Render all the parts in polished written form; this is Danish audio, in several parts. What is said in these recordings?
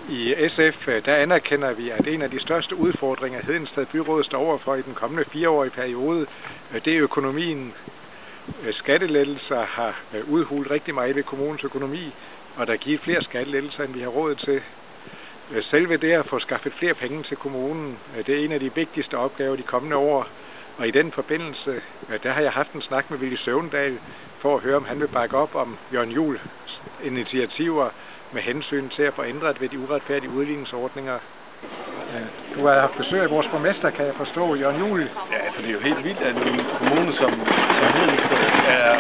I SF der anerkender vi, at en af de største udfordringer, Hedensted Byråd står overfor i den kommende 4-årige periode, det er økonomien. Skattelettelser har udhulet rigtig meget ved kommunens økonomi, og der er givet flere skattelettelser, end vi har råd til. Selve det at få skaffet flere penge til kommunen, det er en af de vigtigste opgaver de kommende år. Og i den forbindelse, der har jeg haft en snak med Villy Søvndal for at høre, om han vil bakke op om Jørgen Juels initiativer med hensyn til at få ændret ved de uretfærdige udligningsordninger. Du har haft besøg af vores borgmester, kan jeg forstå, Jørgen Juel. Ja, for det er jo helt vildt, at en kommune som Hedensted er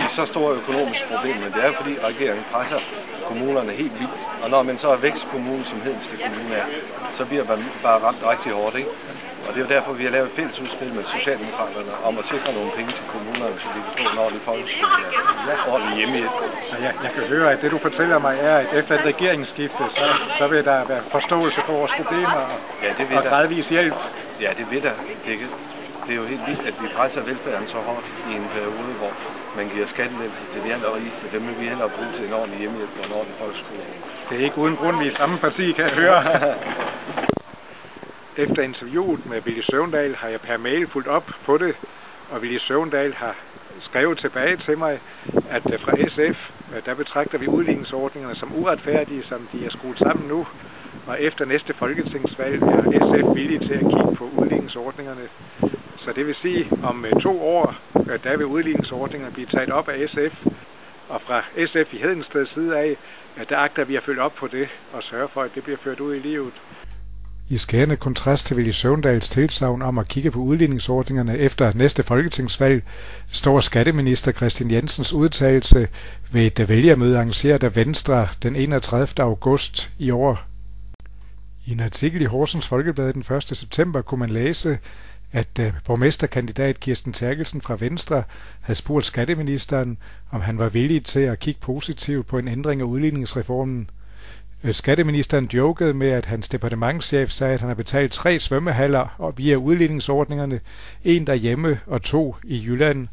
i så store økonomiske problemer, men det er fordi regeringen presser kommunerne helt vildt. Og når man så er vækstkommune, som Hedensted Kommune er, så bliver man bare ramt rigtig hårdt, ikke? Og det er jo derfor, vi har lavet et fælles udspil med Socialdemokraterne om at sikre nogle penge til kommunerne, så de kan få en ordentlig folkeskole og ordentlig hjemmehjælp. Så jeg kan høre, at det du fortæller mig er, at efter et regeringsskifte, så vil der være forståelse for vores problemer og gradvis hjælp. Ja, det vil der. Det er jo helt vildt, at vi presser velfærden så hårdt i en periode, hvor man giver skattelettelser til de andre rige, så dem vil vi hellere bruge til en ordentlig hjemmehjælp og en ordentlig folkeskole. Det er ikke uden grund, vi er i samme parti, kan jeg høre. Efter interviewet med Villy Søvndal har jeg per mail fulgt op på det, og Villy Søvndal har skrevet tilbage til mig, at fra SF, der betragter vi udligningsordningerne som uretfærdige, som de er skruet sammen nu, og efter næste folketingsvalg er SF villige til at kigge på udligningsordningerne. Så det vil sige, om 2 år, der vil udligningsordningerne blive taget op af SF, og fra SF i Hedensteds side af, der agter vi at følge op på det og sørge for, at det bliver ført ud i livet. I skærende kontrast til Villy Søvndals tilsagn om at kigge på udligningsordningerne efter næste folketingsvalg, står skatteminister Kristian Jensens udtalelse ved et vælgermøde arrangeret af Venstre den 31. august i år. I en artikel i Horsens Folkeblad den 1. september kunne man læse, at borgmesterkandidat Kirsten Terkelsen fra Venstre havde spurgt skatteministeren, om han var villig til at kigge positivt på en ændring af udligningsreformen. Skatteministeren jokede med, at hans departementschef sagde, at han har betalt 3 svømmehaller via udligningsordningerne, 1 derhjemme og 2 i Jylland.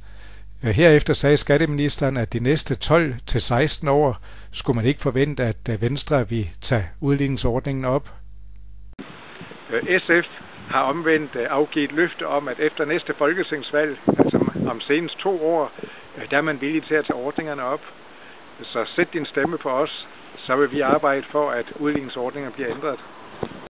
Herefter sagde skatteministeren, at de næste 12-16 år skulle man ikke forvente, at Venstre vil tage udligningsordningen op. SF har omvendt afgivet løfte om, at efter næste folketingsvalg, altså om senest 2 år, der er man villig til at tage ordningerne op. Så sæt din stemme på os, så vil vi arbejde for, at udligningsordningerne bliver ændret.